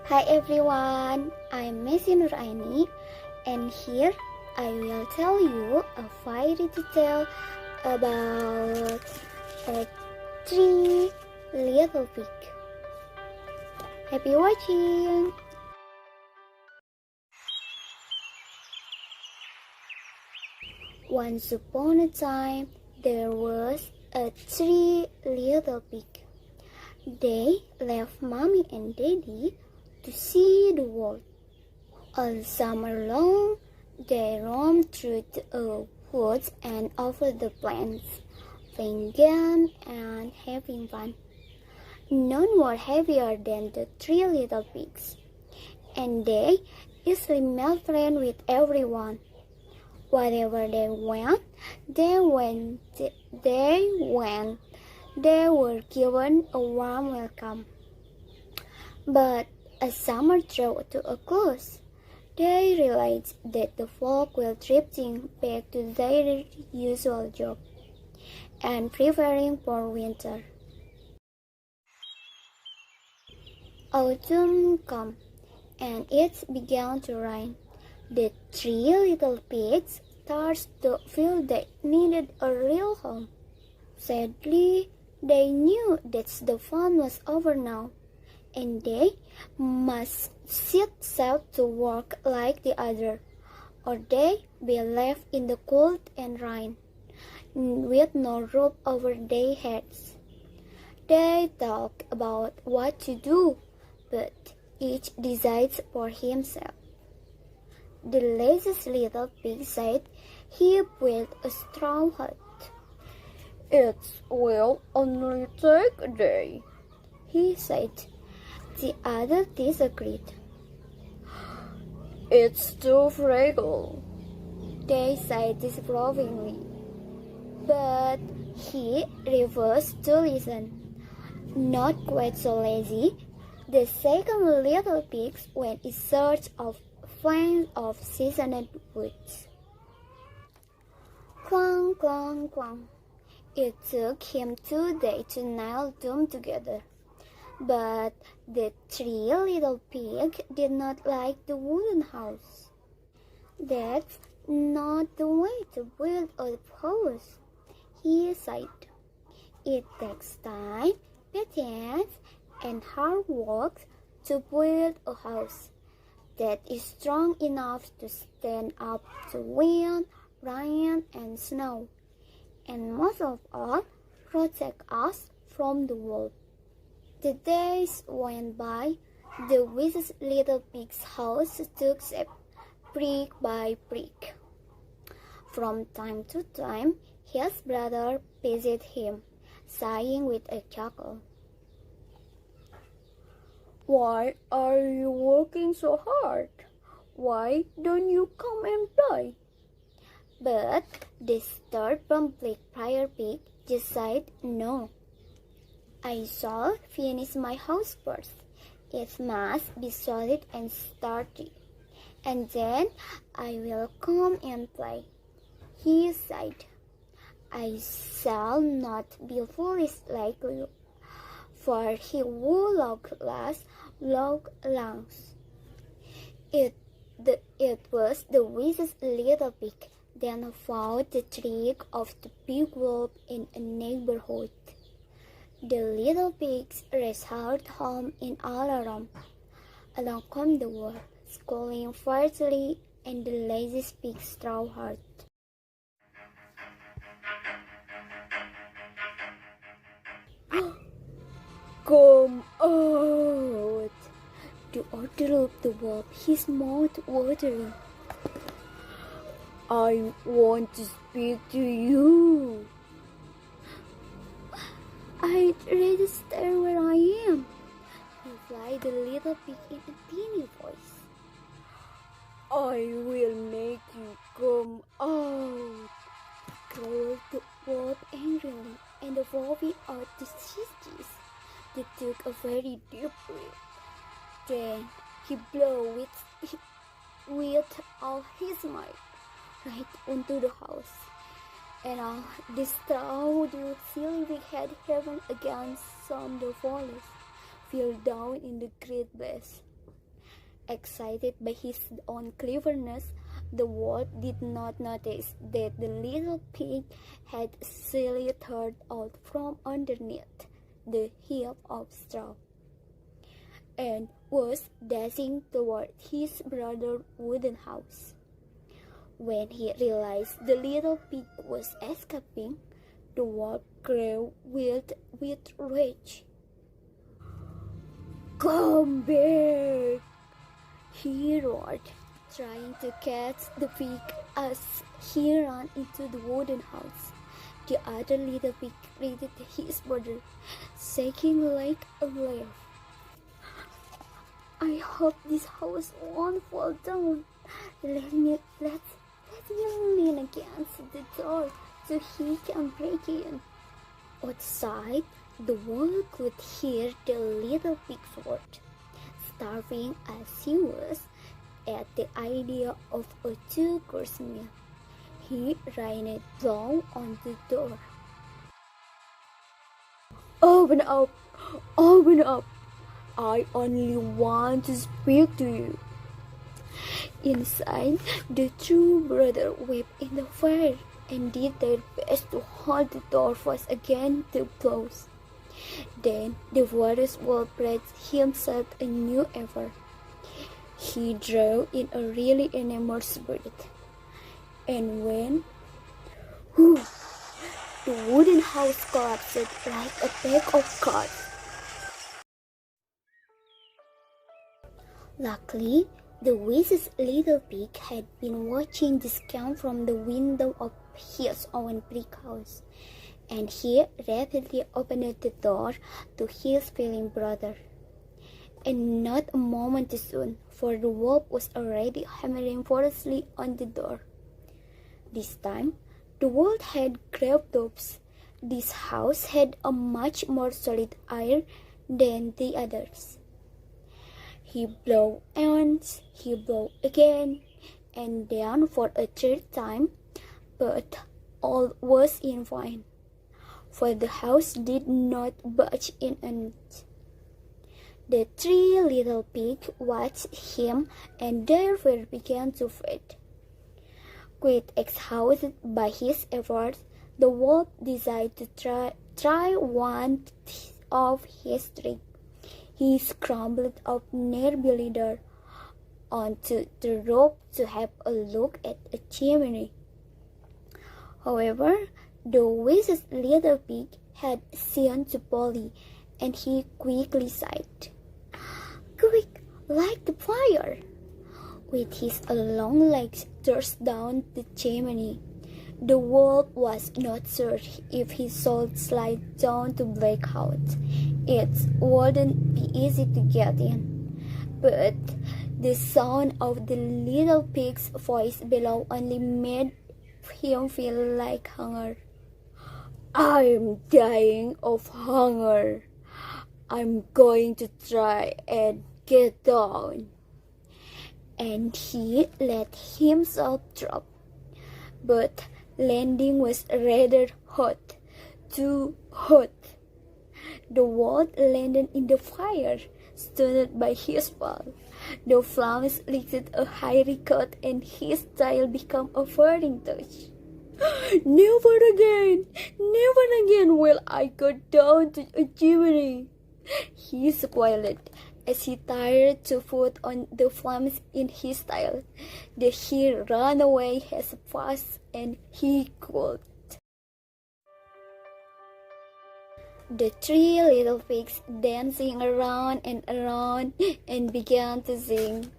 Hi everyone, I'm Messi Nuraini, and here I will tell you a fairy tale about a three little pig. Happy watching! Once upon a time, there was a three little pig. They left mommy and daddy to see the world. All summer long, they roamed through the woods and over the plains, playing games and having fun. None were heavier than the three little pigs, and they easily made friends with everyone. Wherever they went, they were given a warm welcome. But as summer drew to a close, they realized that the folk were drifting back to their usual job and preparing for winter. Autumn came, and it began to rain. The three little pigs started to feel they needed a real home. Sadly, they knew that the fun was over now, and they must set to work like the other, or they be left in the cold and rain, with no roof over their heads. They talk about what to do, but each decides for himself. The laziest little pig said he built a straw hut. "It will only take a day," he said. The others disagreed. "It's too fragile," they said disapprovingly. But he refused to listen. Not quite so lazy, the second little pig went in search of finds of seasoned woods. Clang, clang, clang. It took him 2 days to nail them together. But the three little pigs did not like the wooden house. "That's not the way to build a house," he said. "It takes time, patience, and hard work to build a house that is strong enough to stand up to wind, rain, and snow, and most of all, protect us from the world." The days went by. The wisest little pig's house took shape, brick by brick. From time to time, his brother visited him, sighing with a chuckle. "Why are you working so hard? Why don't you come and play?" But the third plump prior pig just said no. "I shall finish my house first. It must be solid and sturdy, and then I will come and play," he said. "I shall not be foolish like you, for he who lasts long lasts." It was the wisest little pig that found the trick of the big wolf in a neighborhood. The little pigs raced home in alarm. Along come the wolf, squalling fiercely, and the lazy pig straw hard. Come out! The order of the wolf, his mouth watering. I want to speak to you. I'd rather stay where I am, replied the little pig in a tiny voice. I will make you come out, growled the wolf angrily, and evolving out the sisters. They took a very deep breath. Then he blew with all his might right onto the house, and the straw the silly pig had heaven against some the forest fell down in the great blaze. Excited by his own cleverness, the wolf did not notice that the little pig had slithered out from underneath the heap of straw and was dashing toward his brother's wooden house. When he realized the little pig was escaping, the wolf grew wild with rage. Come back! He roared, trying to catch the pig as he ran into the wooden house. The other little pig greeted his brother, shaking like a leaf. I hope this house won't fall down. Let me lean against the door so he can break in. Outside, the wolf could hear the little pig's word. Starving as he was at the idea of a two-course meal, he rained down on the door. Open up! Open up! I only want to speak to you. Inside, the two brothers wept in the fire and did their best to hold the door fast against the blows. Then the forest wolf braced himself a new effort. He drew in a really enormous breath, and when the wooden house collapsed like a pack of cards. Luckily, the wise little pig had been watching the scam from the window of his own brick house, and he rapidly opened the door to his failing brother. And not a moment too soon, for the wolf was already hammering furiously on the door. This time, the wolf had grabbed doors. This house had a much more solid iron than the others. He blew once, he blew again, and then for a third time, but all was in vain, for the house did not budge in an inch. The three little pigs watched him, and their fear began to fade. Quite exhausted by his efforts, the wolf decided to try one of his tricks. He scrambled up near the ladder onto the roof to have a look at a chimney. However, the wisest little pig had seen to Polly, and he quickly sighed. Quick, light the fire! With his long legs thrust down the chimney, the wolf was not sure if he should slide down to black out. It wouldn't be easy to get in, but the sound of the little pig's voice below only made him feel like hunger. I'm dying of hunger. I'm going to try and get down. And he let himself drop. But landing was rather hot, too hot. The wolf landed in the fire, stunned by his fall. The flames licked a hairy coat, and his tail became a burning touch. Never again! Never again will I go down to a chimney! He squealed as he tried to put on the flames in his tail. Then he ran away as fast as he could. The three little pigs dancing around and began to sing.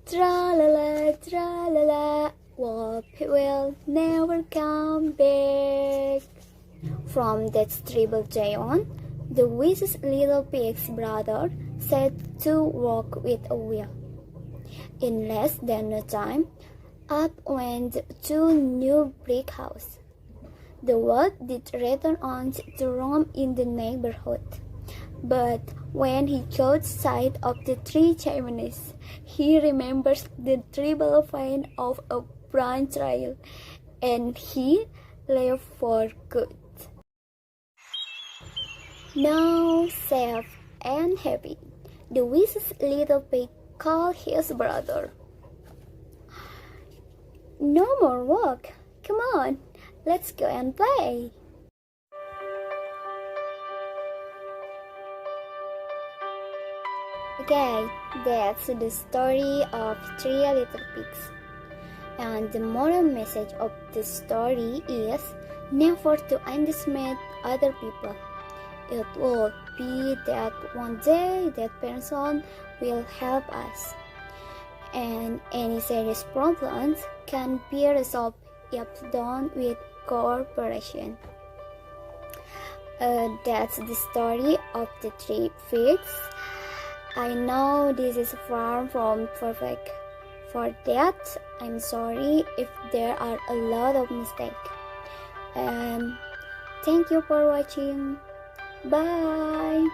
Tra-la-la, tra-la-la, Wolf will never come back. From that terrible day on, the wisest little pig's brother set to work with a will. In less than no time, up went two new brick houses. The wolf did return on to roam in the neighborhood, but when he caught sight of the three chimneys, he remembers the terrible pain of a branch trail, and he left for good. Now safe and happy, the wisest little pig called his brother. No more work. Come on, let's go and play. Okay, that's the story of Three Little Pigs. And the moral message of the story is never to underestimate other people. It will be that one day that person will help us. And any serious problems can be resolved if done with cooperation. That's the story of the three pigs. I know this is far from perfect. For that, I'm sorry if there are a lot of mistakes. Thank you for watching. Bye.